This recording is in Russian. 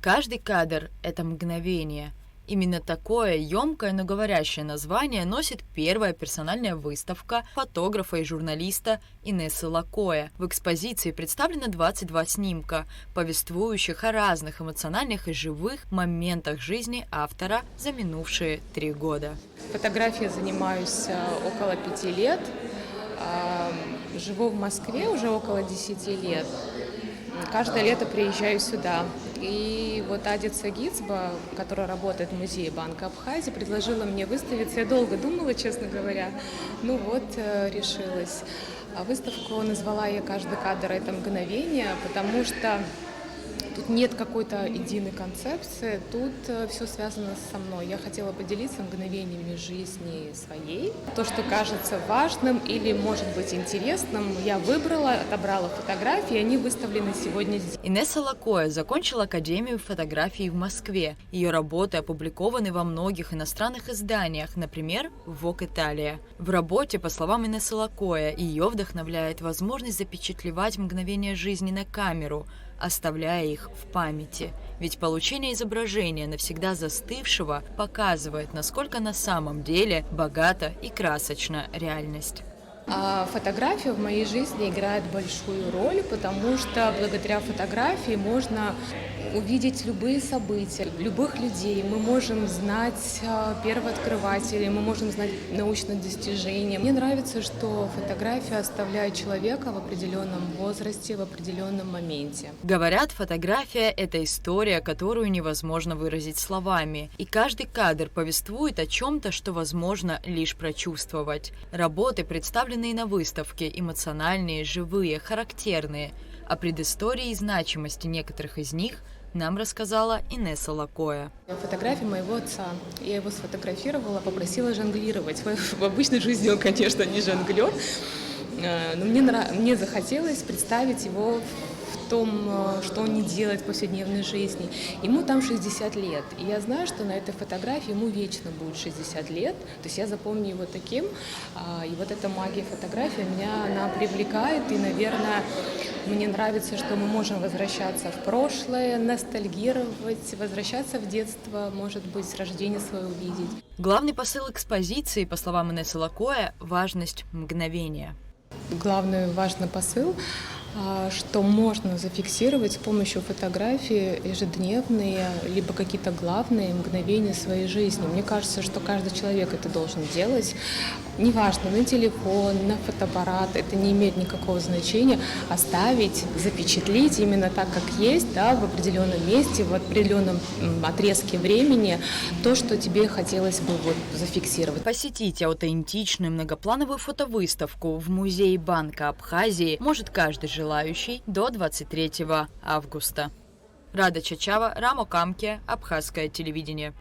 Каждый кадр – это мгновение. Именно такое емкое, но говорящее название носит первая персональная выставка фотографа и журналиста Инессы Лакоя. В экспозиции представлено 22 снимка, повествующих о разных эмоциональных и живых моментах жизни автора за минувшие 3 года. Фотографией занимаюсь около 5 лет. Живу в Москве уже около 10 лет. Каждое лето приезжаю сюда. И вот Адица Гицба, которая работает в музее Банка Абхазии, предложила мне выставиться. Я долго думала, честно говоря. Решилась. А выставку назвала я «Каждый кадр – это мгновение», потому что тут нет какой-то единой концепции, тут все связано со мной. Я хотела поделиться мгновениями жизни своей. То, что кажется важным или, может быть, интересным, я выбрала, отобрала фотографии, они выставлены сегодня здесь. Инесса Лакоя закончила Академию фотографии в Москве. Ее работы опубликованы во многих иностранных изданиях, например, в Vogue Italia. В работе, по словам Инессы Лакоя, ее вдохновляет возможность запечатлевать мгновения жизни на камеру, оставляя их в памяти. Ведь получение изображения навсегда застывшего показывает, насколько на самом деле богата и красочна реальность. А фотография в моей жизни играет большую роль, потому что благодаря фотографии можно увидеть любые события, любых людей. Мы можем знать первооткрывателей, мы можем знать научные достижения. Мне нравится, что фотография оставляет человека в определенном возрасте, в определенном моменте. Говорят, фотография – это история, которую невозможно выразить словами. И каждый кадр повествует о чем-то, что возможно лишь прочувствовать. Работы, представленные на выставке, эмоциональные, живые, характерные. О предыстории и значимости некоторых из них нам рассказала Инесса Лакоя. Фотография моего отца. Я его сфотографировала, попросила жонглировать. В обычной жизни он, конечно, не жонглер, но мне захотелось представить его в том, что он не делает в повседневной жизни. Ему там 60 лет, и я знаю, что на этой фотографии ему вечно будет 60 лет, то есть я запомню его таким, и вот эта магия фотографии она привлекает, и, наверное, мне нравится, что мы можем возвращаться в прошлое, ностальгировать, возвращаться в детство, может быть, рождение свое увидеть. Главный посыл экспозиции, по словам Инессы Лакоя, важность мгновения. Главный важный посыл, что можно зафиксировать с помощью фотографии ежедневные, либо какие-то главные мгновения своей жизни. Мне кажется, что каждый человек это должен делать. Неважно, на телефон, на фотоаппарат, это не имеет никакого значения. Оставить, запечатлеть именно так, как есть, да, в определенном месте, в определенном отрезке времени, то, что тебе хотелось бы зафиксировать. Посетить аутентичную многоплановую фотовыставку в музее Банка Абхазии может каждый желающий до 23 августа. Рада Чачава, Рамо Камке, Абхазское телевидение.